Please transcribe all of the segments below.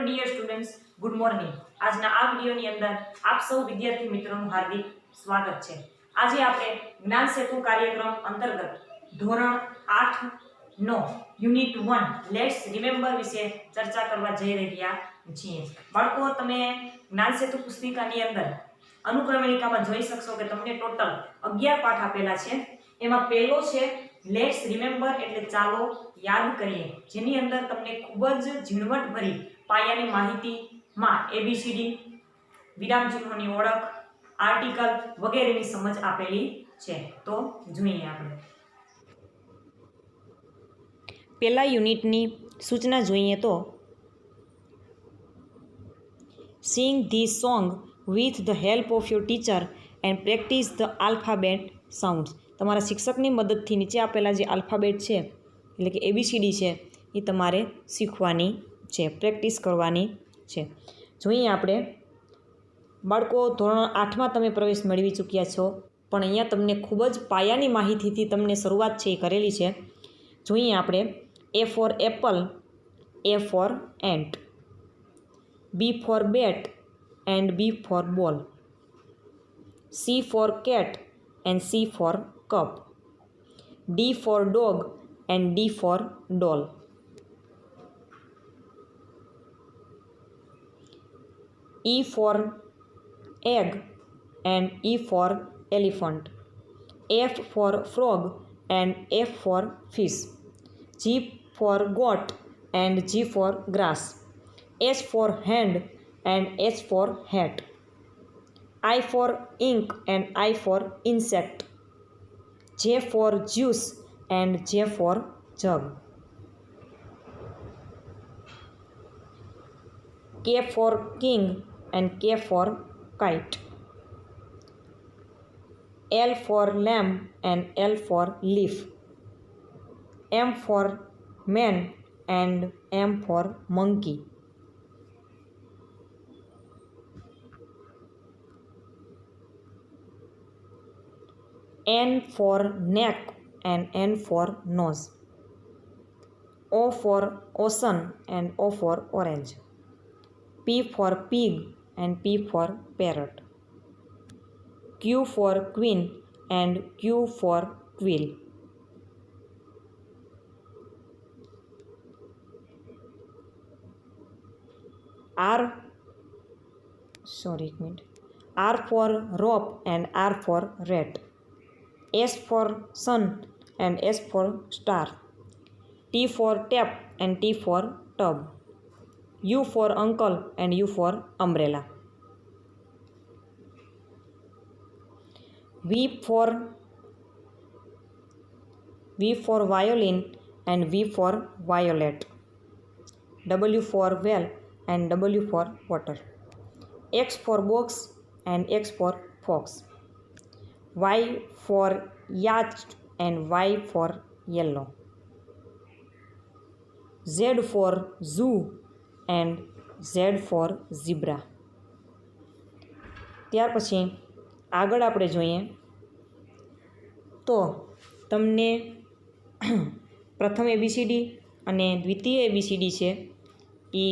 Dear students, good morning. આજના આ વિડીયોની અંદર આપ સૌ વિદ્યાર્થી મિત્રોનું હાર્દિક સ્વાગત છે। આજે આપણે જ્ઞાન સેતુ કાર્યક્રમ અંતર્ગત ધોરણ 8 નો યુનિટ 1 લેટ્સ રિમેમ્બર વિશે ચર્ચા કરવા જઈ રહ્યા છીએ। બાળકો, તમે જ્ઞાન સેતુ પુસ્તિકાની અંદર અનુક્રમણિકામાં જોઈ શકશો કે તમને ટોટલ 11 પાઠ આપેલા છે। એમાં પહેલો છે લેટ્સ રિમેમ્બર એટલે ચાલો યાદ કરીએ, જેની અંદર તમને ખૂબ જ ઝીણવટભરી પાયાની માહિતીમાં એબીસીડી, વિરામચિહ્નોની ઓળખ, આર્ટિકલ વગેરેની સમજ આપેલી છે। તો જોઈએ આપણે પહેલા યુનિટની સૂચના જોઈએ તો sing this song with the help of your teacher and practise the alphabet sounds. તમારા શિક્ષકની મદદથી નીચે આપેલા જે આલ્ફાબેટ છે એટલે કે એબીસીડી છે એ તમારે શીખવાની છે, પ્રેક્ટિસ કરવાની છે। જોઈએ આપણે બાળકો, ધોરણ 8માં તમે પ્રવેશ મેળવી ચૂક્યા છો, પણ અહીંયા તમને ખૂબ જ પાયાની માહિતીથી તમને શરૂઆત છે એ કરેલી છે। જોઈએ આપણે A for apple, A for ant, B for bat and B for ball, C for cat and C for cup, D for dog and D for doll, E for egg and E for elephant, F for frog and F for fish, G for goat and G for grass, H for hand and H for hat, I for ink and I for insect, J for juice and J for jug, K for king and K for kite, L for lamb and L for leaf, M for man and M for monkey, N for neck and N for nose, O for ocean and O for orange, P for pig and P for parrot, Q for queen and Q for quill, R for rope and R for rat, S for sun and S for star, T for tap and T for tub, U for uncle and U for umbrella, V for violin and V for violet, W for well and W for water, X for box and X for fox, Y for yacht and Y for yellow, Z for zoo and Z for zebra। ત્યાર પછી આગળ આપણે જોઈએ તો તમને પ્રથમ ABCD અને દ્વિતીય એબીસીડી છે એ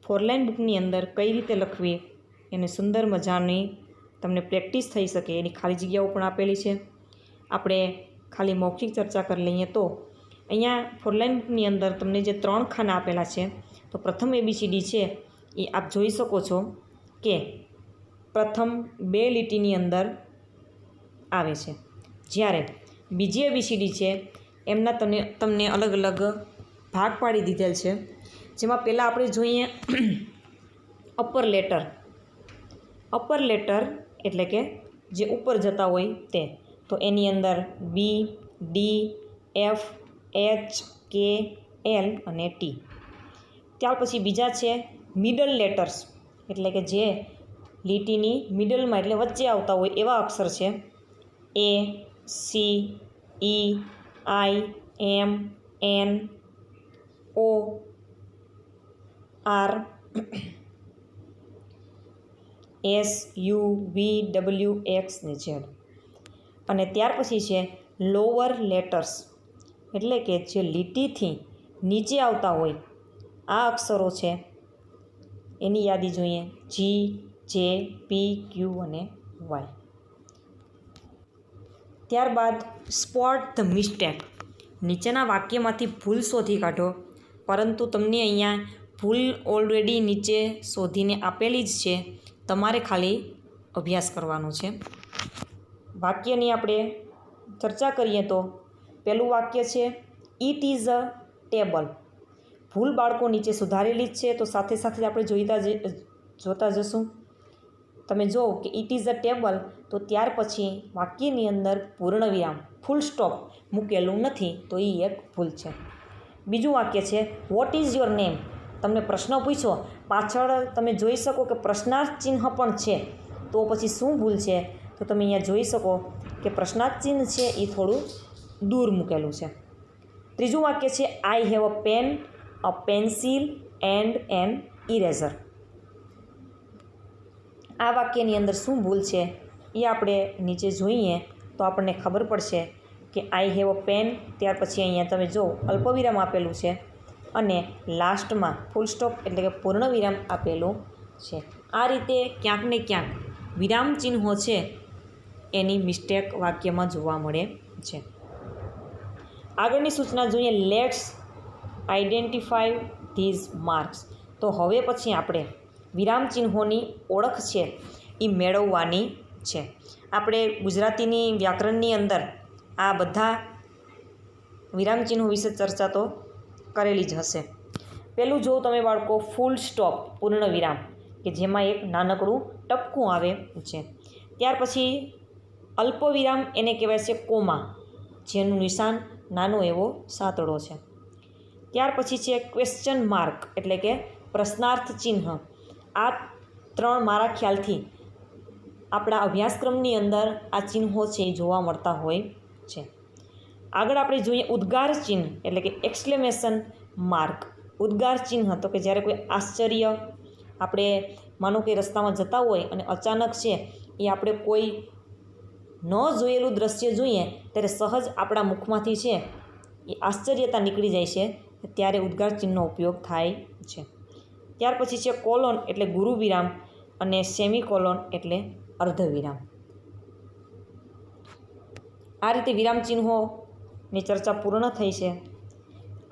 4 લાઇન બુકની અંદર કઈ રીતે લખવી એને સુંદર મજાની તમને પ્રેક્ટિસ થઈ શકે એની ખાલી જગ્યાઓ પણ આપેલી છે। આપણે ખાલી મૌખિક ચર્ચા કરી લઈએ તો અહીંયા 4 લાઇન બુકની અંદર તમને જે 3 ખાના આપેલા છે તો પ્રથમ એબીસીડી છે એ આપ જોઈ શકો છો કે પ્રથમ 2 લીટીની અંદર આવે છે, જ્યારે બીજી એબીસીડી છે એમના તમને અલગ અલગ ભાગ પાડી દીધેલ છે, જેમાં પહેલાં આપણે જોઈએ અપર લેટર એટલે કે જે ઉપર જતા હોય તે, તો એની અંદર બી, ડી, એફ, એચ, કે, એલ અને ટી। ત્યાર પછી બીજા છે મિડલ લેટર્સ એટલે કે જે લીટીની મિડલમાં એટલે વચ્ચે આવતા હોય એવા અક્ષર છે, A, C, E, I, M, N, O, R, S, U, V, W, X ને ઝેડ। અને ત્યાર પછી છે લોઅર લેટર્સ એટલે કે જે લીટીથી નીચે આવતા હોય આ અક્ષરો છે એની યાદી જોઈએ. જી, જે, પી, ક્યુ અને વાય. ત્યારબાદ સ્પોટ ધ મિસ્ટેક. નીચેના વાક્યમાંથી ભૂલ શોધી કાઢો, પરંતુ તમને અહીંયા ભૂલ ઓલરેડી નીચે શોધીને આપેલી જ છે, તમારે ખાલી અભ્યાસ કરવાનો છે. વાક્યની આપણે ચર્ચા કરીએ તો પહેલું વાક્ય છે ઇટ ઇઝ અ ટેબલ. ભૂલ બાળકો નીચે સુધારેલી જ છે, તો સાથે સાથે આપણે જોતા જશું. તમે જો કે ઇટ ઇઝ અ ટેબલ, તો ત્યાર પછી વાક્યની અંદર પૂર્ણ વિરામ ફૂલ સ્ટોપ મૂકેલું નથી, તો એ એક ભૂલ છે. બીજું વાક્ય છે વોટ ઇઝ યોર નેમ. તમને પ્રશ્ન પૂછ્યો, પાછળ તમે જોઈ શકો કે પ્રશ્નાર્થ ચિહ્ન પણ છે, તો પછી શું ભૂલ છે? તો તમે અહીંયા જોઈ શકો કે પ્રશ્નાર્થ ચિહ્ન છે એ થોડું દૂર મૂકેલું છે. ત્રીજું વાક્ય છે I have a pen, a pencil and an eraser. આ વાક્યની અંદર શું ભૂલ છે એ આપણે નીચે જોઈએ તો આપણને ખબર પડશે કે આઈ હેવ અ પેન, ત્યાર પછી અહીંયા તમે જો અલ્પવિરામ આપેલું છે અને લાસ્ટમાં ફૂલ સ્ટોપ એટલે કે પૂર્ણ વિરામ આપેલું છે. આ રીતે ક્યાંક ને ક્યાંક વિરામ ચિહ્નો છે એની મિસ્ટેક વાક્યમાં જોવા મળે છે. આગળની સૂચના જોઈએ લેટ્સ આઈડેન્ટિફાઈ ધીઝ માર્ક્સ. તો હવે પછી આપણે વિરામ ચિહ્નોની ઓળખ છે એ મેળવવાની છે. આપણે ગુજરાતીની વ્યાકરણની અંદર આ બધા વિરામ ચિહ્નો વિશે ચર્ચા તો કરેલી જ હશે. પહેલું જો તમે બાળકો ફૂલ સ્ટોપ પૂર્ણ વિરામ, કે જેમાં એક નાનકડું ટપકું આવે છે. ત્યાર પછી અલ્પ વિરામ એને કહેવાય છે કોમા, જેનું નિશાન નાનો એવો સાતડો છે. ત્યાર પછી છે ક્વેશ્ચન માર્ક એટલે કે પ્રશ્નાર્થ ચિહ્ન. આ ત્રણ મારા ખ્યાલથી આપણા અભ્યાસક્રમની અંદર આ ચિહ્નો છે એ જોવા મળતા હોય છે. આગળ આપણે જોઈએ ઉદ્ગાર ચિહ્ન એટલે કે એક્સક્લેમેશન માર્ક. ઉદ્ગાર ચિહ્ન તો કે જ્યારે કોઈ આશ્ચર્ય, આપણે માનો કે રસ્તામાં જતા હોય અને અચાનક છે એ આપણે કોઈ ન જોયેલું દ્રશ્ય જોઈએ ત્યારે સહજ આપણા મુખમાંથી છે એ આશ્ચર્યતા નીકળી જાય છે, ત્યારે ઉદ્ગાર ચિહ્નનો ઉપયોગ થાય છે. ત્યાર પછી છે કોલોન એટલે ગુરુ વિરામ અને સેમિકોલોન એટલે અર્ધ વિરામ. આ રીતે વિરામ ચિહ્નોની ચર્ચા પૂર્ણ થઈ છે.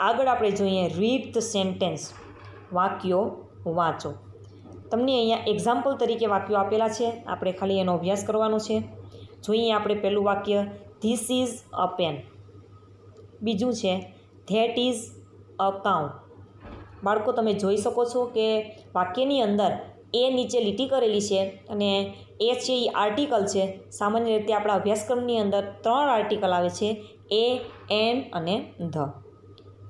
આગળ આપણે જોઈએ રીડ ધ સેન્ટેન્સ. વાક્યો વાંચો. તમને અહીંયા એક્ઝામ્પલ તરીકે વાક્યો આપેલા છે, આપણે ખાલી એનો અભ્યાસ કરવાનો છે. જોઈએ આપણે પહેલું વાક્ય ધીસ ઇઝ અ પેન. બીજું છે ધેટ ઇઝ અ કાઉ. બાળકો તમે જોઈ શકો છો કે વાક્યની અંદર એ નીચે લીટી કરેલી છે અને એ છે એ આર્ટિકલ છે. સામાન્ય રીતે આપણા અભ્યાસક્રમની અંદર 3 આર્ટિકલ આવે છે, એ, એન અને ધ.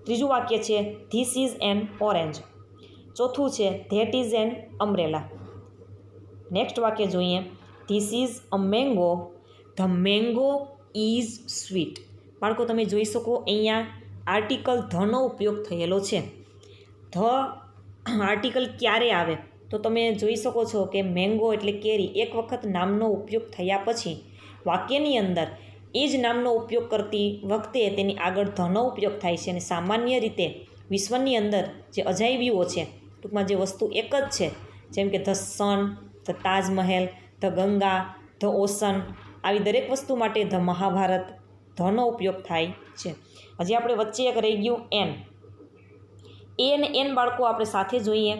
ત્રીજું વાક્ય છે ધીસ ઇઝ એન ઓરેન્જ. ચોથું છે that is an umbrella. Next વાક્ય જોઈએ this is a mango, the mango is sweet. બાળકો તમે જોઈ શકો અહીંયા આર્ટિકલ ધનો ઉપયોગ થયેલો છે. ધ આર્ટિકલ ક્યારે આવે તો તમે જોઈ શકો છો કે મેંગો એટલે કેરી એક વખત નામનો ઉપયોગ થયા પછી વાક્યની અંદર એ જ નામનો ઉપયોગ કરતી વખતે તેની આગળ ધનો ઉપયોગ થાય છે. અને સામાન્ય રીતે વિશ્વની અંદર જે અજાયબીઓ છે, ટૂંકમાં જે વસ્તુ એક જ છે, જેમ કે the sun, the Taj Mahal, the Ganga, the ocean, આવી દરેક વસ્તુ માટે ધ મહાભારત, ધનો ઉપયોગ થાય છે. હજી આપણે વચ્ચે એક રહી ગયું એન. એ અને એન બાળકો આપણે સાથે જોઈએ.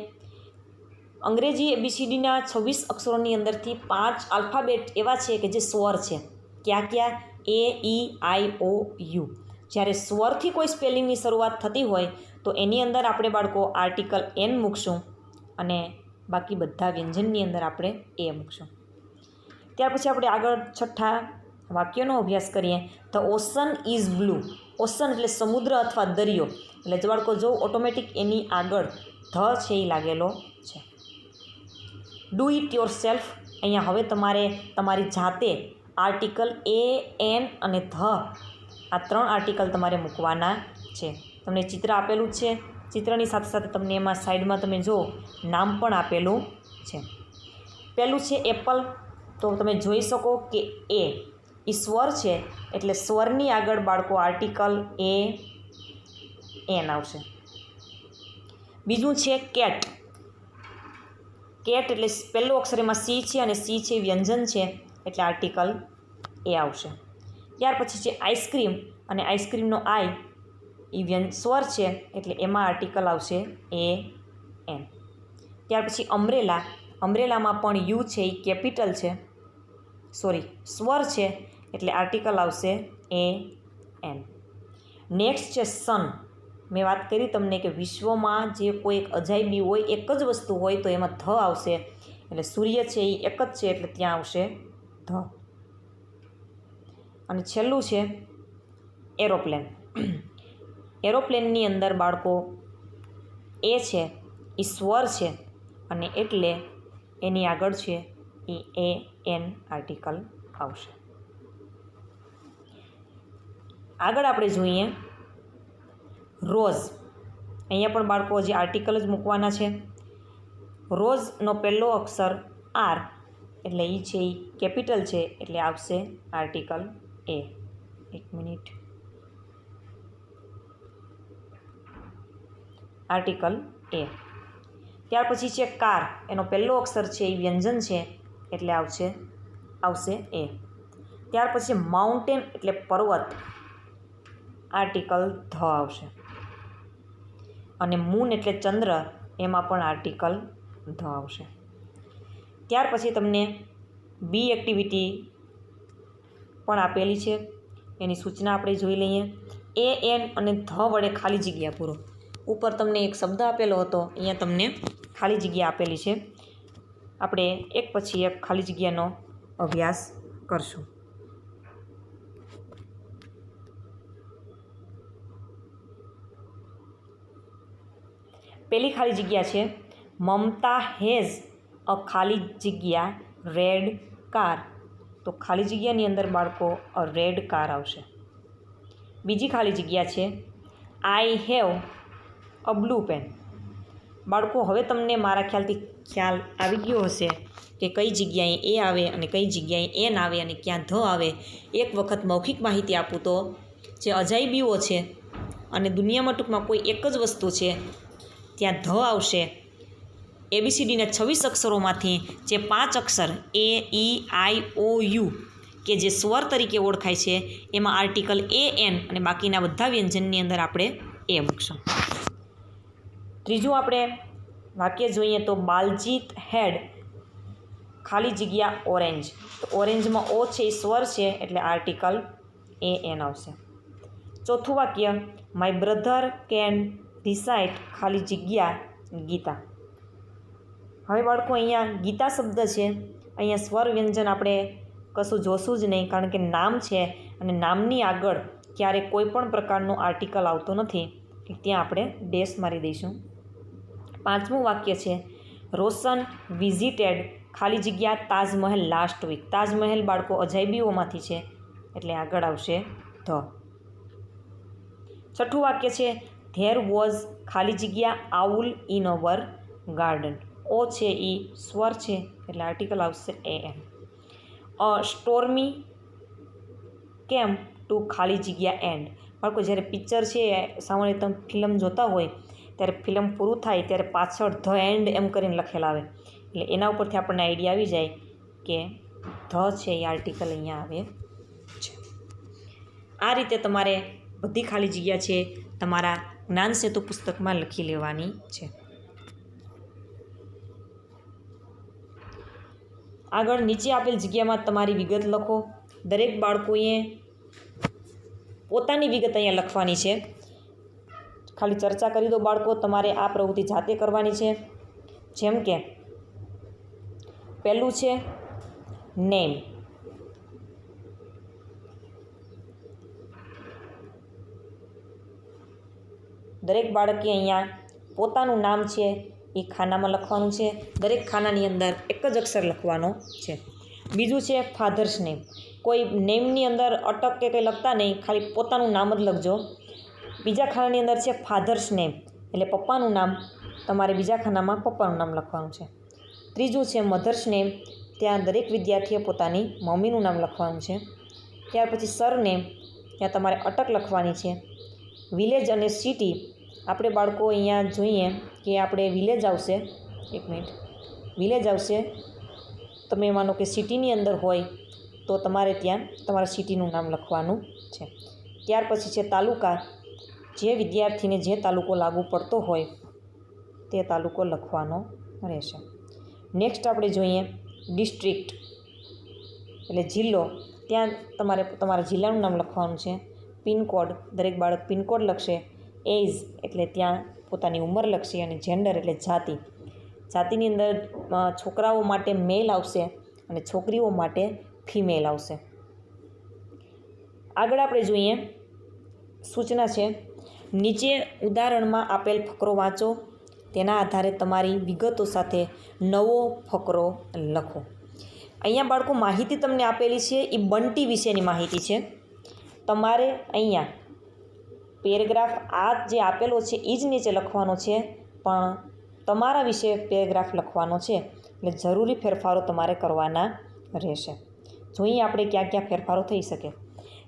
અંગ્રેજી એબીસીડીના 26 અક્ષરોની અંદરથી 5 આલ્ફાબેટ એવા છે કે જે સ્વર છે. ક્યાં? એ, ઈ, આઈ, ઓ, યુ. જ્યારે સ્વરથી કોઈ સ્પેલિંગની શરૂઆત થતી હોય તો એની અંદર આપણે બાળકો આર્ટિકલ એન મૂકશું અને બાકી બધા વ્યંજનની અંદર આપણે એ મૂકશું. ત્યાર પછી આપણે આગળ છઠ્ઠા વાક્યનો અભ્યાસ કરીએ. The ocean is blue. Ocean એટલે સમુદ્ર અથવા દરિયો. એટલે જ બાળકો જો ઓટોમેટિક એની આગળ ધ છે એ લાગેલો છે. Do it your self. અહીંયા હવે તમારે તમારી જાતે આર્ટિકલ એ, એન અને ધ, આ 3 આર્ટિકલ તમારે મૂકવાના છે. તમને ચિત્ર આપેલું છે, ચિત્રની સાથે સાથે તમને એમાં સાઈડમાં તમે જો નામ પણ આપેલું છે. પહેલું છે એપલ. તો તમે જોઈ શકો કે એ સ્વર છે એટલે સ્વરની આગળ બાળકો આર્ટિકલ એ, એન આવશે. બીજું છે કેટ. કેટ એટલે પહેલું અક્ષર એમાં સી છે અને સી છે વ્યંજન છે એટલે આર્ટિકલ એ આવશે. ત્યાર પછી છે આઈસ્ક્રીમ અને આઈસ્ક્રીમનો આઈ એ સ્વર છે એટલે એમાં આર્ટિકલ આવશે એ એન. ત્યાર પછી અમ્બ્રેલા, અમ્બ્રેલામાં પણ યુ છે એ કેપિટલ છે, સોરી સ્વર છે એટલે આર્ટિકલ આવશે એ એન. નેક્સ્ટ છે સન. મેં વાત કરી તમને કે વિશ્વમાં જે કોઈ એક અજાયબી હોય, એક જ વસ્તુ હોય તો એમાં ધ આવશે, એટલે સૂર્ય છે એ એક જ છે એટલે ત્યાં આવશે ધ. અને છેલ્લું છે એરોપ્લેન. એરોપ્લેનની અંદર બાળકો એ છે એ સ્વર છે અને એટલે એની આગળ છે એ એન આર્ટિકલ આવશે. આગળ આપણે જોઈએ રોઝ. અહીંયા પણ બાળકો જે આર્ટિકલ જ મૂકવાના છે. રોઝનો પહેલો અક્ષર આર એટલે એ છે એ કેપિટલ છે એટલે આવશે આર્ટિકલ એ. એક મિનિટ, આર્ટિકલ એ. ત્યાર પછી છે કાર. એનો પહેલો અક્ષર છે એ વ્યંજન છે એટલે આવશે એ. ત્યાર પછી માઉન્ટેન એટલે પર્વત, આર્ટિકલ ધ આવશે. અને મૂન એટલે ચંદ્ર, એમાં પણ આર્ટિકલ ધ આવશે. ત્યાર પછી તમને બી એક્ટિવિટી પણ આપેલી છે, એની સૂચના આપણે જોઈ લઈએ. એ એન અને ધ વડે ખાલી જગ્યા પૂરો. ઉપર તમને એક શબ્દ આપેલો હતો, અહીંયા તમને ખાલી જગ્યા આપેલી છે. આપણે એક પછી એક ખાલી જગ્યાનો અભ્યાસ કરશું. પહેલી ખાલી જગ્યા છે મમતા હેઝ અ ખાલી જગ્યા રેડ કાર. તો ખાલી જગ્યાની અંદર બાળકો અ રેડ કાર આવશે. બીજી ખાલી જગ્યા છે I have a blue pen. બાળકો હવે તમને મારા ખ્યાલથી ખ્યાલ આવી ગયો હશે કે કઈ જગ્યાએ એ આવે અને કઈ જગ્યાએ એન આવે અને ક્યાં ધ આવે. એક વખત મૌખિક માહિતી આપું તો જે અજાયબીઓ છે અને દુનિયામાં ટૂંકમાં કોઈ એક જ વસ્તુ છે ત્યાં ધ આવશે. ABCDના 26 અક્ષરોમાંથી જે 5 અક્ષર એ ઈ આઈ ઓ યુ કે જે સ્વર તરીકે ઓળખાય છે એમાં આર્ટિકલ એ એન અને બાકીના બધા વ્યંજનની અંદર આપણે એ મૂકશું. ત્રીજું આપણે વાક્ય જોઈએ તો બાલજીત હેડ ખાલી જગ્યા ઓરેન્જ. તો ઓરેન્જમાં ઓ છે એ સ્વર છે એટલે આર્ટિકલ એ એન આવશે. ચોથું વાક્ય માય બ્રધર કેન રિસાઇટ ખાલી જગ્યા ગીતા. હવે બાળકો અહીંયા ગીતા શબ્દ છે, અહીંયા સ્વર વ્યંજન આપણે કશું જોશું જ નહીં, કારણ કે નામ છે અને નામની આગળ ક્યારે કોઈ પણ પ્રકારનો આર્ટિકલ આવતો નથી, ત્યાં આપણે ડેશ મારી દઈશું. પાંચમું વાક્ય છે રોશન વિઝિટેડ ખાલી જગ્યા તાજમહેલ લાસ્ટ વીક. તાજમહેલ બાળકો અજાયબીઓમાંથી છે એટલે આગળ આવશે ધ. છઠ્ઠું વાક્ય છે ધેર વોઝ ખાલી જગ્યા આઉલ ઇન અવર ગાર્ડન. ઓ છે એ સ્વર છે એટલે આર્ટિકલ આવશે એ એન. સ્ટોર્મી કેમ ટુ ખાલી જગ્યા એન્ડ. બાળકો જ્યારે પિક્ચર છે સામાન્ય તમે ફિલ્મ જોતા હોય ત્યારે ફિલ્મ પૂરું થાય ત્યારે પાછળ ધ એન્ડ એમ કરીને લખેલા આવે, એટલે એના ઉપરથી આપણને આઈડિયા આવી જાય કે ધ છે એ આર્ટિકલ અહીંયા આવે છે. આ રીતે તમારે બધી ખાલી જગ્યા છે તમારા જ્ઞાન સેતુ પુસ્તકમાં લખી લેવાની છે. આગળ નીચે આપેલ જગ્યામાં તમારી વિગત લખો. દરેક બાળકોએ પોતાની વિગત અહીંયા લખવાની છે. ખાલી ચર્ચા કરી દો બાળકો, તમારે આ પ્રવૃત્તિ જાતે કરવાની છે. જેમ કે પહેલું છે નેમ. દરેક બાળકે અહીંયા પોતાનું નામ છે એ ખાનામાં લખવાનું છે. દરેક ખાનાની અંદર એક જ અક્ષર લખવાનો છે. બીજું છે ફાધર્સ નેમ. કોઈ નેમની અંદર અટક કે કંઈ લખતા નહીં, ખાલી પોતાનું નામ જ લખજો. બીજા ખાનાની અંદર છે ફાધર્સ નેમ એટલે પપ્પાનું નામ, તમારે બીજા ખાનામાં પપ્પાનું નામ લખવાનું છે. ત્રીજું છે મધર્સ નેમ. ત્યાં દરેક વિદ્યાર્થીએ પોતાની મમ્મીનું નામ લખવાનું છે. ત્યાર પછી સર નેમ, ત્યાં તમારે અટક લખવાની છે. વિલેજ અને સિટી આપણે બાળકો અહીંયા જોઈએ કે આપણે વિલેજ આવશે. એક મિનિટ, વિલેજ આવશે. તમે માનો કે સિટીની અંદર હોય તો તમારે ત્યાં તમારા સિટીનું નામ લખવાનું છે. ત્યાર પછી છે તાલુકા. જે વિદ્યાર્થીને જે તાલુકો લાગુ પડતો હોય તે તાલુકો લખવાનો રહેશે. નેક્સ્ટ આપણે જોઈએ ડિસ્ટ્રિક્ટ એટલે જિલ્લો. ત્યાં તમારે તમારા જિલ્લાનું નામ લખવાનું છે. પિનકોડ, દરેક બાળક પિનકોડ લખશે. એજ એટલે ત્યાં પોતાની ઉંમર લખશે. અને જેન્ડર એટલે જાતિ. જાતિની અંદર છોકરાઓ માટે મેલ આવશે અને છોકરીઓ માટે ફિમેલ આવશે. આગળ આપણે જોઈએ સૂચના છે. નીચે ઉદાહરણમાં આપેલ ફકરો વાંચો. તેના આધારે તમારી વિગતો સાથે નવો ફકરો લખો. અહીંયા બાળકો માહિતી તમને આપેલી છે એ બંટી વિશેની માહિતી છે. તમારે અહીંયા પેરેગ્રાફ આ જે આપેલો છે એ જ નીચે લખવાનો છે, પણ તમારા વિશે પેરેગ્રાફ લખવાનો છે. એટલે જરૂરી ફેરફારો તમારે કરવાના રહેશે. જોઈએ આપણે ક્યાં ક્યાં ફેરફારો થઈ શકે.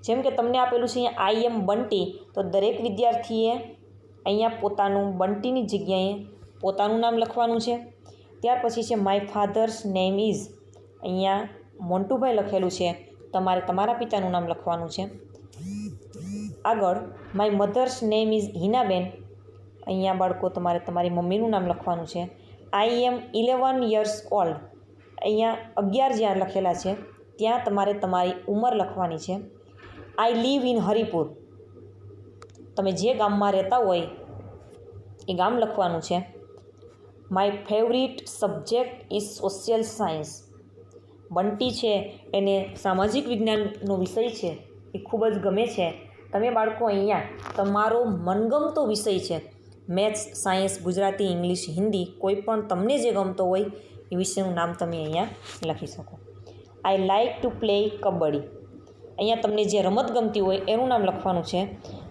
જેમ કે તમને આપેલું છે અહીંયા આઈ એમ બંટી, તો દરેક વિદ્યાર્થીએ અહીંયા પોતાનું બંટીની જગ્યાએ પોતાનું નામ લખવાનું છે. ત્યાર પછી છે માય ફાધર્સ નેમ ઇઝ. અહીંયા મોન્ટુભાઈ લખેલું છે, તમારે તમારા પિતાનું નામ લખવાનું છે. આગળ માય મધર્સ નેમ ઇઝ હિનાબેન. અહીંયા બાળકો તમારે તમારી મમ્મીનું નામ લખવાનું છે. I M 11 years old. અહીંયા 11 જ્યાં લખેલા છે ત્યાં તમારે તમારી ઉંમર લખવાની છે. I live in Haripur. તમે જે ગામમાં રહેતા હોય એ ગામ લખવાનું છે. My favourite subject is social science. Bunty છે એને સામાજિક વિજ્ઞાનનો વિષય છે એ ખૂબ જ ગમે છે. તમે બાળકો અહીંયા તમારો મનગમતો વિષય છે, maths, science, Gujarati, English, Hindi, કોઈ પણ તમને જે ગમતો હોય એ વિષયનું નામ તમે અહીંયા લખી શકો. I like to play kabaddi. અહીંયા તમને જે રમત ગમતી હોય એનું નામ લખવાનું છે.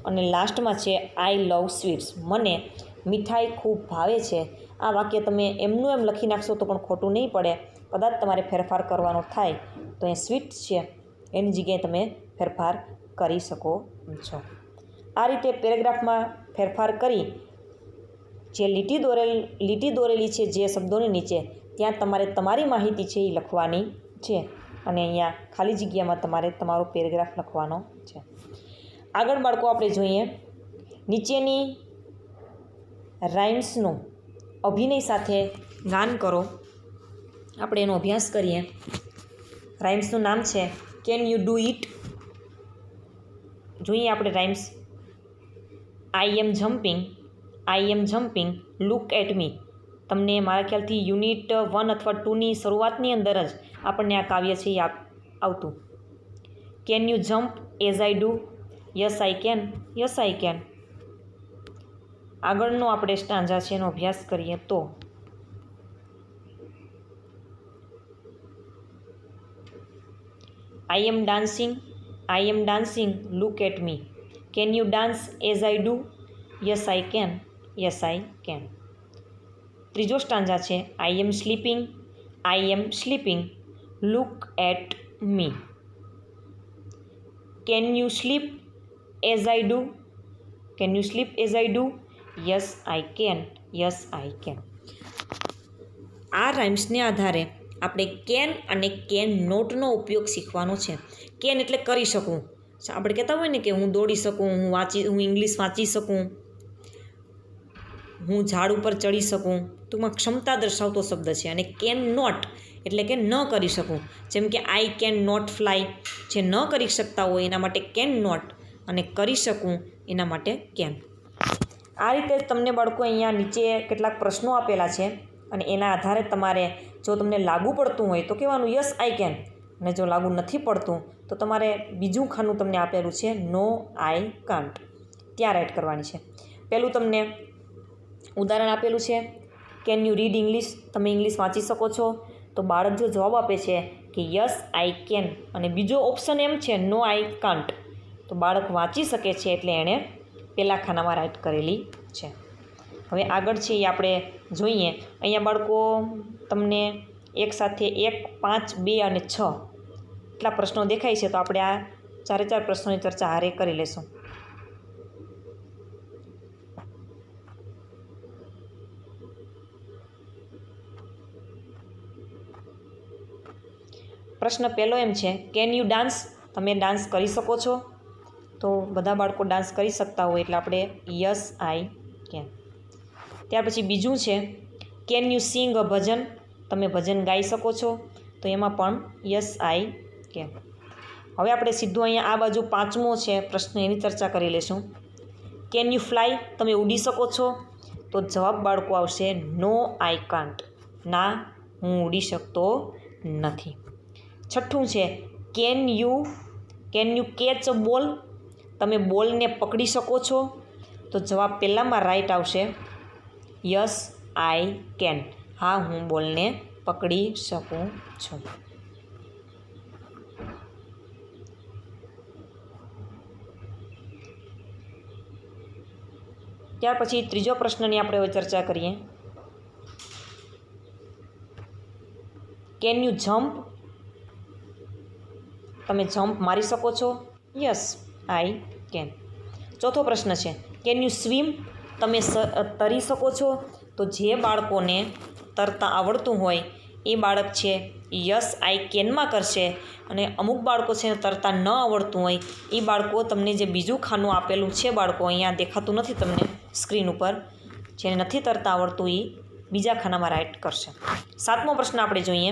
અને લાસ્ટમાં છે આઈ લવ સ્વીટ્સ. મને મીઠાઈ ખૂબ ભાવે છે. આ વાક્ય તમે એમનું એમ લખી નાખશો તો પણ ખોટું નહીં પડે. કદાચ તમારે ફેરફાર કરવાનો થાય તો એ સ્વીટ છે એની જગ્યાએ તમે ફેરફાર કરી શકો છો. આ રીતે પેરેગ્રાફમાં ફેરફાર કરી જે લીટી દોરેલી છે જે શબ્દોની નીચે, ત્યાં તમારે તમારી માહિતી છે એ લખવાની છે. અને અહીંયા ખાલી જગ્યામાં તમારે તમારો પેરેગ્રાફ લખવાનો છે. આગળ બાળકો આપણે જોઈએ નીચેની રાઇમ્સનું અભિનય સાથે ગાન કરો. આપણે એનો અભ્યાસ કરીએ. રાઇમ્સનું નામ છે કેન યુ ડુ ઇટ. જોઈએ આપણે rhymes. I am jumping, look at me. તમને મારા ખ્યાલથી યુનિટ 1 અથવા 2ની શરૂઆતની અંદર જ આપણને આ કાવ્ય છે એ આવતું. Can you jump as I do. Yes I can. આગળનો આપણે સ્ટાન્ઝા છે એનો અભ્યાસ કરીએ તો I am dancing, look at me. Can you dance as I do. Yes I can. ત્રીજો સ્ટાન્ઝા છે I am sleeping, look at me. Can you sleep as I do. Yes I can. આ રાઇમ્સને આધારે આપણે can અને can નોટનો ઉપયોગ શીખવાનો છે. કેન એટલે કરી શકું. આપણે કહેતા હોય ને કે હું દોડી શકું, હું ઇંગ્લિશ વાંચી શકું, હું ઝાડ ઉપર ચડી શકું. ટૂંકમાં ક્ષમતા દર્શાવતો શબ્દ છે. અને કેન નોટ એટલે કે ન કરી શકું. જેમ કે આઈ કેન નોટ ફ્લાય. જે ન કરી શકતા હોય એના માટે કેન નોટ, અને કરી શકું એના માટે કેન. આ રીતે તમને બાળકો અહીંયા નીચે કેટલાક પ્રશ્નો આપેલા છે અને એના આધારે તમારે જો તમને લાગુ પડતું હોય તો કહેવાનું યસ આઈ કેન, અને જો લાગુ નથી પડતું તો તમારે બીજું ખાનું તમને આપેલું છે નો આઈ કાન્ટ, ત્યાં રાઇટ કરવાની છે. પહેલું તમને ઉદાહરણ આપેલું છે કેન યુ રીડ ઇંગ્લિશ. તમે ઇંગ્લિશ વાંચી શકો છો. તો બાળક જો જવાબ આપે છે કે યસ આઈ કેન, અને બીજો ઓપ્શન એમ છે નો આઈ કાન્ટ, તો બાળક વાંચી શકે છે એટલે એણે પહેલા ખાનામાં રાઇટ કરેલી છે. હવે આગળ છે એ આપણે જોઈએ. અહીંયા બાળકો તમને એક સાથે 1, 5, 2 અને 6 એટલા પ્રશ્નો દેખાય છે. તો આપણે આ 4 પ્રશ્નોની ચર્ચા હારે કરી લેશું. પ્રશ્ન પહેલો એમ છે, કેન યુ ડાન્સ? તમે ડાન્સ કરી શકો છો? તો બધા બાળકો ડાન્સ કરી શકતા હોય એટલે આપણે યસ આઈ કેન. ત્યાર પછી બીજું છે, કેન યુ સિંગ અ ભજન? તમે ભજન ગાઈ શકો છો? તો એમાં પણ યસ આઈ કેન. હવે આપણે સીધું અહીંયા આ બાજુ પાંચમો છે પ્રશ્ન, એની ચર્ચા કરી લઈશું. Can you fly? તમે ઉડી શકો છો? તો જવાબ બાળકો આવશે નો આઈ કાન્ટ. ના, હું ઉડી શકતો નથી. છઠ્ઠું છે, કેન યુ કેચ અ બોલ? તમે બોલને પકડી શકો છો? તો જવાબ પહેલાંમાં રાઈટ આવશે યસ આઈ કેન. હા, હું બોલને પકડી શકું છું. ત્યાર પછી ત્રીજો પ્રશ્નની આપણે હવે ચર્ચા કરીએ. Can you jump? તમે જમ્પ મારી શકો છો? Yes I can. ચોથો પ્રશ્ન છે, કેન યુ સ્વિમ? તમે તરી શકો છો? તો જે બાળકોને તરતા આવડતું હોય એ બાળક છે યસ આઈ કેનમાં કરશે, અને અમુક બાળકો છે તરતા ન આવડતું હોય એ બાળકો તમને જે બીજું ખાનું આપેલું છે બાળકો, અહીંયા દેખાતું નથી તમને સ્ક્રીન ઉપર, જેને નથી તરતા આવડતું એ બીજા ખાનામાં રાઈટ કરશે. સાતમો પ્રશ્ન આપણે જોઈએ,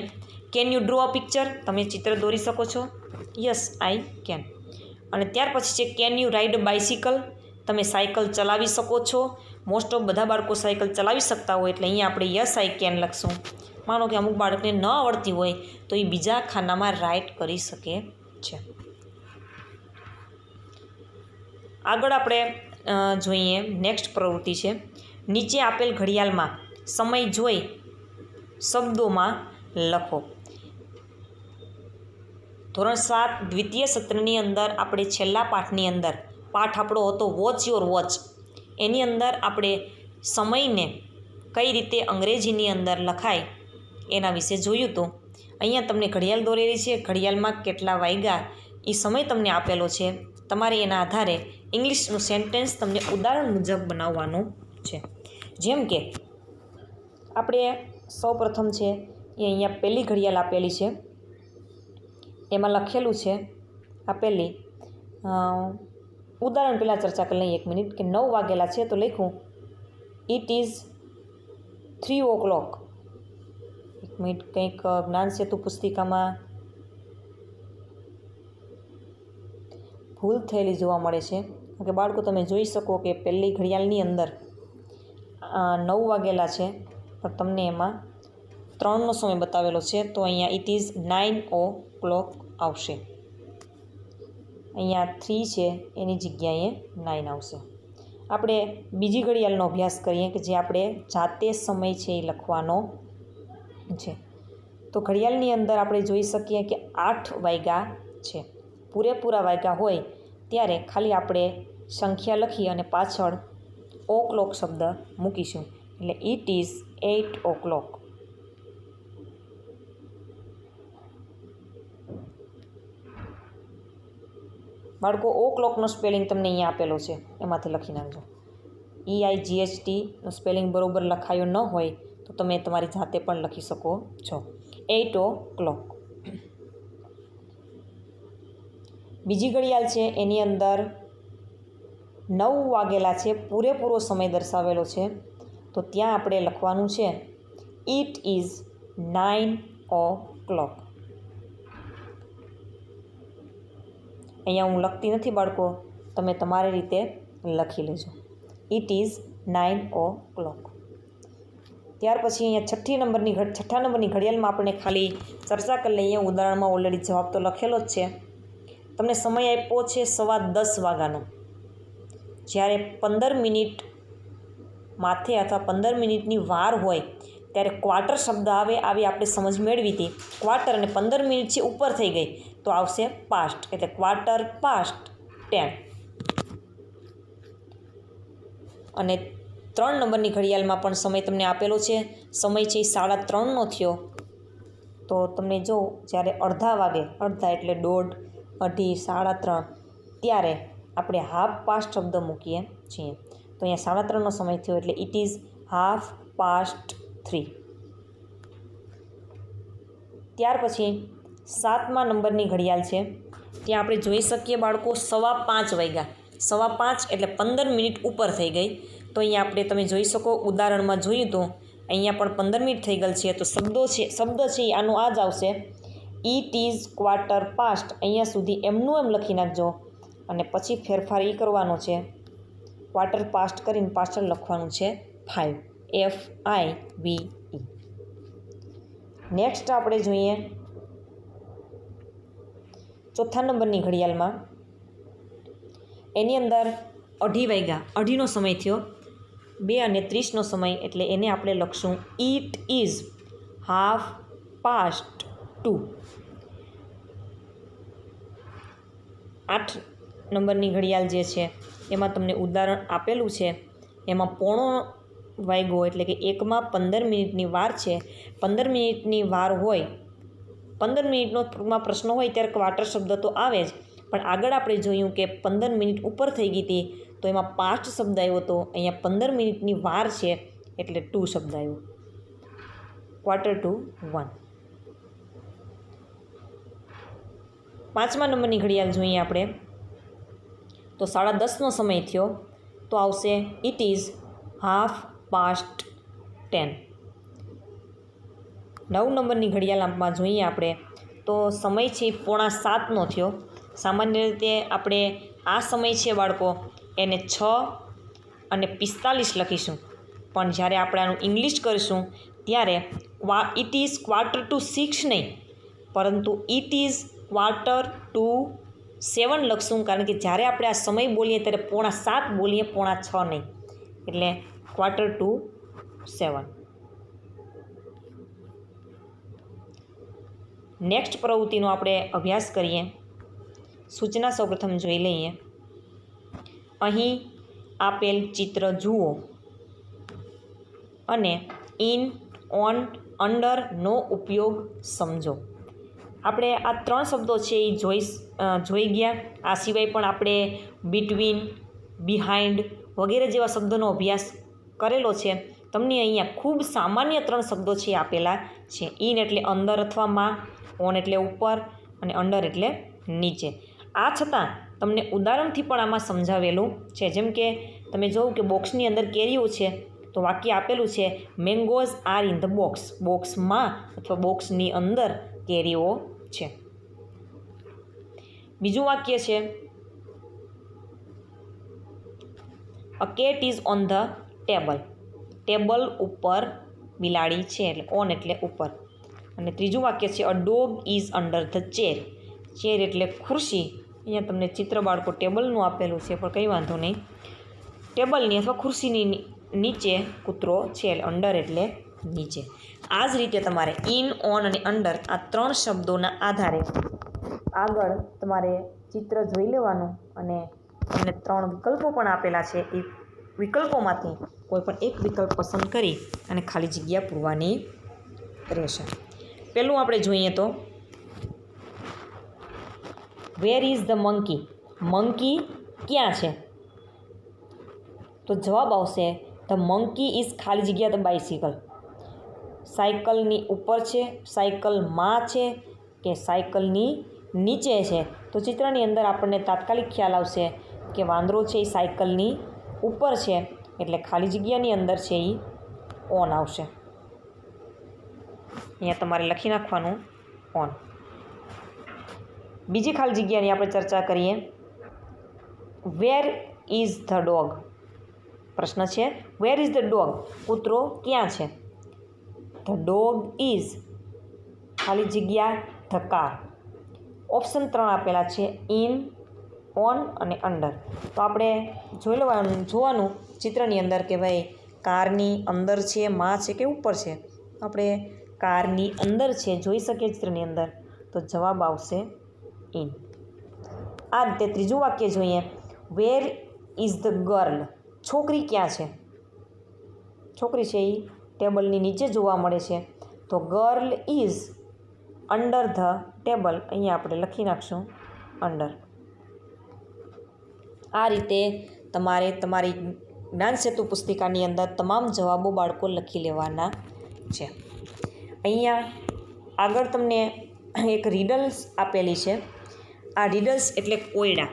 can you draw a picture? તમે ચિત્ર દોરી શકો છો? Yes I can. અને ત્યાર પછી છે, can you ride a bicycle? તમે સાયકલ ચલાવી શકો છો? મોસ્ટ ઓફ બધા બાળકો સાયકલ ચલાવી શકતા હોય એટલે અહીંયા આપણે યસ આઈ કેન લખશું. માનો કે અમુક બાળકને ન આવડતી હોય તો એ બીજા ખાનામાં રાઇટ કરી શકે છે. આગળ આપણે જોઈએ નેક્સ્ટ પ્રવૃત્તિ છે, નીચે આપેલ ઘડિયાળમાં સમય જોઈ શબ્દોમાં લખો. ધોરણ 7 દ્વિતીય સત્રની અંદર આપણે છેલ્લા પાઠની અંદર પાઠ આપણો હતો વોચ યોર વોચ, એની અંદર આપણે સમયને કઈ રીતે અંગ્રેજીની અંદર લખાય એના વિશે જોયું હતું. અહીંયા તમને ઘડિયાળ દોરેલી છે, ઘડિયાળમાં કેટલા વાગ્યા એ સમય તમને આપેલો છે. તમારે એના આધારે ઇંગ્લિશનું સેન્ટેન્સ તમને ઉદાહરણ મુજબ બનાવવાનું છે. જેમ કે આપણે સૌપ્રથમ છે એ અહીંયા પહેલી ઘડિયાળ આપેલી છે, એમાં લખેલું છે આપેલી ઉદાહરણ પહેલાં ચર્ચા કરી લઈએ 1 મિનિટ, કે 9 વાગેલા છે તો લખ્યું ઇટ ઇઝ 3 o'clock. 1 મિનિટ, કંઈક જ્ઞાન સેતુ પુસ્તિકામાં ભૂલ થયેલી જોવા મળે છે. કે બાળકો તમે જોઈ શકો કે પહેલી ઘડિયાળની અંદર 9 વાગેલા છે પણ તમને એમાં 3નો સમય બતાવેલો છે, તો અહીંયા ઇટ ઇઝ 9 o'clock આવશે. અહીંયા 3 છે એની જગ્યાએ 9 આવશે. આપણે બીજી ઘડિયાળનો અભ્યાસ કરીએ કે જે આપણે જાતે સમય છે એ લખવાનો છે. તો ઘડિયાળની અંદર આપણે જોઈ શકીએ કે 8 વાગ્યા છે. પૂરેપૂરા વાગ્યા હોય ત્યારે ખાલી આપણે સંખ્યા લખી અને પાછળ o'clock શબ્દ મૂકીશું, એટલે ઇટ ઇઝ 8 o'clock. બાળકો o'clockનો સ્પેલિંગ તમને અહીંયા આપેલો છે, એમાંથી લખી નાખજો. EIGHTનો સ્પેલિંગ બરોબર લખાયો ન હોય તો તમે તમારી જાતે પણ લખી શકો છો. 8 o'clock. બીજી ઘડિયાળ છે એની અંદર 9 વાગેલા છે, પૂરેપૂરો સમય દર્શાવેલો છે, તો ત્યાં આપણે લખવાનું છે ઇટ ઇઝ 9 o'clock. અહીંયા હું લખતી નથી બાળકો, તમે તમારી રીતે લખી લેજો. It is 9 o'clock. ત્યાર પછી અહીંયા છઠ્ઠા નંબરની ઘડિયાળમાં આપણે ખાલી ચર્ચા કરી લઈએ. ઉદાહરણમાં ઓલરેડી જવાબ તો લખેલો જ છે. તમને સમય આપ્યો છે 10:15 વાગ્યાનો. જ્યારે 15 મિનિટ માથે અથવા 15 મિનિટની વાર હોય ત્યારે ક્વાર્ટર શબ્દ આવી આપણે સમજ મેળવી હતી. ક્વાર્ટર અને 15 મિનિટ છે ઉપર થઈ ગઈ તો આવશે પાસ્ટ, એટલે ક્વાર્ટર પાસ્ટ 10. અને 3 નંબરની ઘડિયાળમાં પણ સમય તમને આપેલો છે. સમય છે 3:30નો થયો, તો તમને જો જ્યારે અડધા વાગે, અડધા એટલે 1:30, 2:30, 3:30, ત્યારે આપણે હાફ પાસ્ટ શબ્દ મૂકીએ છીએ. તો અહીંયા 3:30નો સમય થયો એટલે ઇટ ઇઝ 3:30. ત્યાર પછી 7મા નંબરની ઘડિયાળ છે ત્યાં આપણે જોઈ શકીએ બાળકો 5:15 વાગ્યા. 5:15 એટલે 15 મિનિટ ઉપર થઈ ગઈ. તો અહીંયા આપણે તમે જોઈ શકો ઉદાહરણમાં જોયું તો અહીંયા પણ 15 મિનિટ થઈ ગયેલ છે. તો શબ્દ છે એ આનો આ જ આવશે. It is 15:15. અહીંયા સુધી એમનું એમ લખી નાખજો અને પછી ફેરફાર એ કરવાનો છે. 15:15 કરીને પાછળ લખવાનું છે 5 FIVE. નેક્સ્ટ આપણે જોઈએ ચોથા નંબરની ઘડિયાળમાં એની અંદર 2:30 વાગ્યા. 2:30નો સમય થયો. 2:30નો સમય એટલે એને આપણે લખશું ઇટ ઇઝ 2:30. 8 નંબરની ઘડિયાળ જે છે એમાં તમને ઉદાહરણ આપેલું છે. એમાં 1:15 વાગ્યો એટલે કે 1:15 મિનિટની વાર છે. 15 મિનિટની વાર હોય, 15 મિનિટનો ટૂંકમાં પ્રશ્ન હોય ત્યારે ક્વાર્ટર શબ્દ તો આવે જ, પણ આગળ આપણે જોયું કે 15 મિનિટ ઉપર થઈ ગઈ હતી તો એમાં 5 શબ્દ આવ્યો હતો. અહીંયા 15 મિનિટની વાર છે એટલે 2 શબ્દ આવ્યો. 1:45. 5મા નંબરની ઘડિયાળ જોઈએ આપણે તો 10:30નો સમય થયો. તો આવશે ઇટ ઇઝ 10:30. 9 નંબરની ઘડિયાળમાં જોઈએ આપણે તો સમય છે 6:45નો થયો. સામાન્ય રીતે આપણે આ સમય છે બાળકો એને 6:45 લખીશું, પણ જ્યારે આપણે આનું ઇંગ્લિશ કરીશું ત્યારે ઇટ ઇઝ 5:45 નહીં, પરંતુ ઇટ ઇઝ 6:45 લખશું. કારણ કે જ્યારે આપણે આ સમય બોલીએ ત્યારે 6:45 બોલીએ, 6:45 નહીં. એટલે 6:45. નેક્સ્ટ પ્રવૃત્તિનો આપણે અભ્યાસ કરીએ. સૂચના સૌપ્રથમ જોઈ લઈએ. અહીં આપેલ ચિત્ર જુઓ અને ઇન, ઓન, અંડરનો ઉપયોગ સમજો. આપણે આ 3 શબ્દો છે એ જોઈ ગયા. આ સિવાય પણ આપણે બિટવીન, બિહાઇન્ડ વગેરે જેવા શબ્દોનો અભ્યાસ કરેલો છે. તમને અહીંયા ખૂબ સામાન્ય 3 શબ્દો છે આપેલા છે. ઇન એટલે અંદર અથવા માં, ઓન એટલે ઉપર અને અંડર એટલે નીચે. આ છતાં તમને ઉદાહરણથી પણ આમાં સમજાવેલું છે. જેમ કે તમે જોવું કે બોક્સની અંદર કેરીઓ છે તો વાક્ય આપેલું છે mangoes are in the box. બોક્સમાં અથવા બોક્સની અંદર કેરીઓ છે. બીજું વાક્ય છે a cat is on the table. Table ઉપર બિલાડી છે એટલે ઓન એટલે ઉપર. અને ત્રીજું વાક્ય છે a dog is under the chair. Chair એટલે ખુરશી. અહીંયા તમને ચિત્ર બાળકો ટેબલનું આપેલું છે પણ કંઈ વાંધો નહીં. ટેબલની અથવા ખુરશીની નીચે કૂતરો છે એટલે અંડર એટલે નીચે. આ જ રીતે તમારે ઇન, ઓન અને અંડર આ 3 શબ્દોના આધારે આગળ તમારે ચિત્ર જોઈ લેવાનું અને તમને 3 વિકલ્પો પણ આપેલા છે. એ વિકલ્પોમાંથી કોઈ પણ એક વિકલ્પ પસંદ કરી અને ખાલી જગ્યા પૂરવાની રહેશે. પહેલું આપણે જોઈએ તો where is the monkey. Monkey ક્યાં છે? તો જવાબ આવશે ધ મંકી ઇઝ ખાલી જગ્યા ધ બાઇસિકલ. સાયકલની ઉપર છે, સાયકલમાં છે કે સાયકલની નીચે છે? તો ચિત્રની અંદર આપણને તાત્કાલિક ખ્યાલ આવશે કે વાંદરો છે એ સાયકલની ઉપર છે એટલે ખાલી જગ્યાની અંદર છે એ ઓન આવશે. અહીંયા તમારે લખી નાખવાનું ઓન. બીજી ખાલી જગ્યાની આપણે ચર્ચા કરીએ. Where is the dog. પ્રશ્ન છે વેર ઇઝ ધ ડોગ. કૂતરો ક્યાં છે? ધ ડોગ ઇઝ ખાલી જગ્યા ધ કાર. ઓપ્શન 3 આપેલા છે ઇન, ઓન અને અંડર. તો આપણે જોવાનું ચિત્રની અંદર કે ભાઈ કારની અંદર છે, માં છે કે ઉપર છે? આપણે કારની અંદર છે જોઈ શકીએ ચિત્રની અંદર, તો જવાબ આવશે ઇન. આ રીતે ત્રીજું વાક્ય જોઈએ. Where is the girl. છોકરી ક્યાં છે? છોકરી છે એ ટેબલની નીચે જોવા મળે છે, તો girl is under the table. અહીંયા આપણે લખી નાખશું અંડર. આ રીતે તમારે તમારી જ્ઞાન સેતુ પુસ્તિકાની અંદર તમામ જવાબો બાળકો લખી લેવાના છે. અહીંયા આગળ તમને એક રીડલ્સ આપેલી છે. આ રીડલ્સ એટલે કોયડા.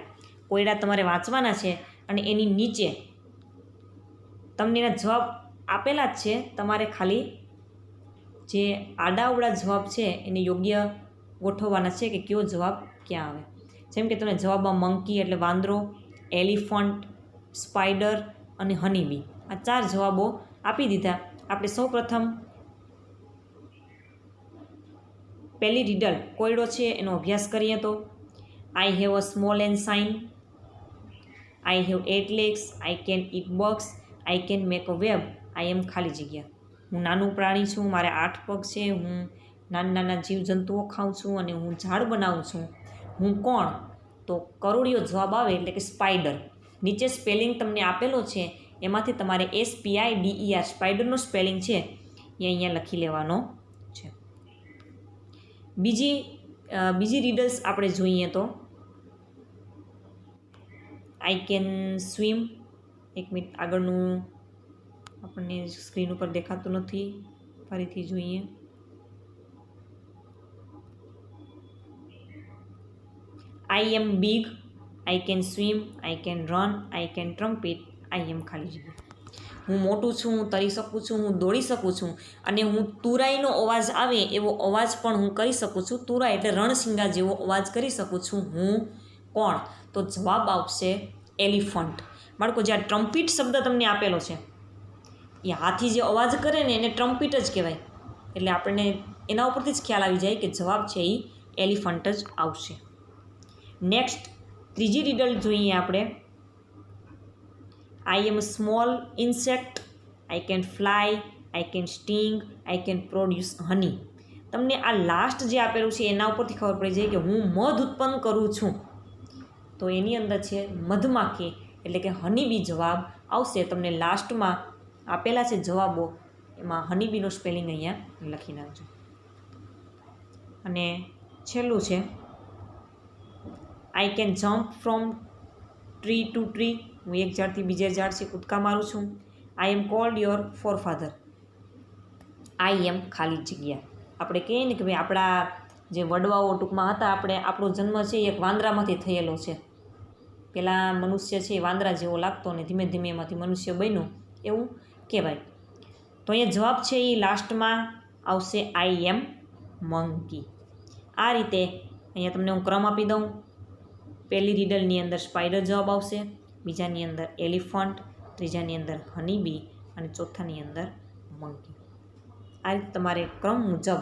કોયડા તમારે વાંચવાના છે અને એની નીચે તમને એના જવાબ આપેલા જ છે. તમારે ખાલી જે આડાઅવળા જવાબ છે એને યોગ્ય ગોઠવવાના છે કે કયો જવાબ ક્યાં આવે. જેમ કે તમને જવાબમાં મંકી એટલે વાંદરો, એલિફન્ટ, સ્પાઈડર અને હનીબી આ 4 જવાબો આપી દીધા. આપણે સૌપ્રથમ પહેલી રીડલ કોયડો છે એનો અભ્યાસ કરીએ તો I have a small and sign, I have 8 legs, I can eat bugs, I can make a web, I am ખાલી જગ્યા. હું નાનું પ્રાણી છું, મારે 8 પગ છે, હું નાના જીવજંતુઓ ખાઉં છું અને હું ઝાડ બનાવું છું. હું કોણ? તો કરોડિયો જવાબ આવે એટલે કે સ્પાઈડર. નીચે સ્પેલિંગ તમને આપેલો છે એમાંથી તમારે SPIDER સ્પાઈડરનો સ્પેલિંગ છે એ અહીંયા લખી લેવાનો છે. બીજી રીડલ્સ આપણે જોઈએ તો આઈ કેન સ્વિમ. એક મિનિટ, આગળનું આપણને સ્ક્રીન ઉપર દેખાતું નથી, ફરીથી જોઈએ. I am big, I can swim, I can run, I can trumpet, I am ખાલી જગ્યા. હું મોટું છું, હું તરી શકું છું, હું દોડી શકું છું અને હું તુરાઈનો અવાજ આવે એવો અવાજ પણ હું કરી શકું છું. તુરાઈ એટલે રણશિંગા જેવો અવાજ કરી શકું છું. હું કોણ? તો જવાબ આવશે એલિફન્ટ. બાળકો, જે આ ટ્રમ્પીટ શબ્દ તમને આપેલો છે એ હાથી જે અવાજ કરે ને એને ટ્રમ્પીટ જ કહેવાય. એટલે આપણને એના ઉપરથી જ ખ્યાલ આવી જાય કે જવાબ છે એ એલિફન્ટ જ આવશે. નેક્સ્ટ ત્રીજી રીડલ જોઈએ આપણે. I am small insect, I can fly, I can sting, I can produce honey. તમને આ લાસ્ટ જે આપેલું છે એના ઉપરથી ખબર પડી જાય કે હું મધ ઉત્પન્ન કરું છું. તો એની અંદર છે મધમાખી એટલે કે હનીબી જવાબ આવશે. તમને લાસ્ટમાં આપેલા છે જવાબો, એમાં હનીબીનો સ્પેલિંગ અહીંયા લખી નાખજો. અને છેલ્લું છે I can jump from tree two tree. હું એક ઝાડથી બીજે ઝાડ છે કૂદકા મારું છું. આઈ એમ કોલ્ડ યોર ફોરફાધર, આઈ એમ ખાલી જગ્યા. આપણે કહીએ ને કે ભાઈ આપણા જે વડવાઓ ટૂંકમાં હતા, આપણો જન્મ છે એ એક વાંદરામાંથી થયેલો છે. પહેલાં મનુષ્ય છે એ વાંદરા જેવો લાગતો અને ધીમે ધીમે એમાંથી મનુષ્ય બન્યો એવું કહેવાય. તો અહીંયા જવાબ છે એ લાસ્ટમાં આવશે આઈ એમ મંકી. આ રીતે અહીંયા તમને હું ક્રમ આપી દઉં. પહેલી રીડલની અંદર સ્પાઈડર જવાબ આવશે, બીજાની અંદર એલિફન્ટ, ત્રીજાની અંદર હનીબી અને ચોથાની અંદર મંકી. આ રીતે તમારે ક્રમ મુજબ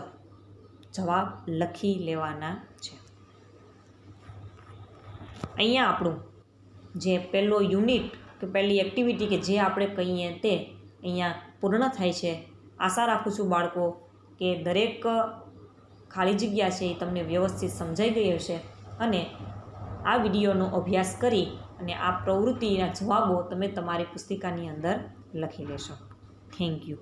જવાબ લખી લેવાના છે. અહીંયા આપણું જે પહેલો યુનિટ કે પહેલી એક્ટિવિટી કે જે આપણે કહીએ તે અહીંયા પૂર્ણ થાય છે. આશા રાખું છું બાળકો કે દરેક ખાલી જગ્યા છે એ તમને વ્યવસ્થિત સમજાઈ ગઈ હશે અને આ વિડીયોનો અભ્યાસ કરી અને આ પ્રવૃત્તિના જવાબો તમે તમારી પુસ્તિકાની અંદર લખી લેશો. Thank you.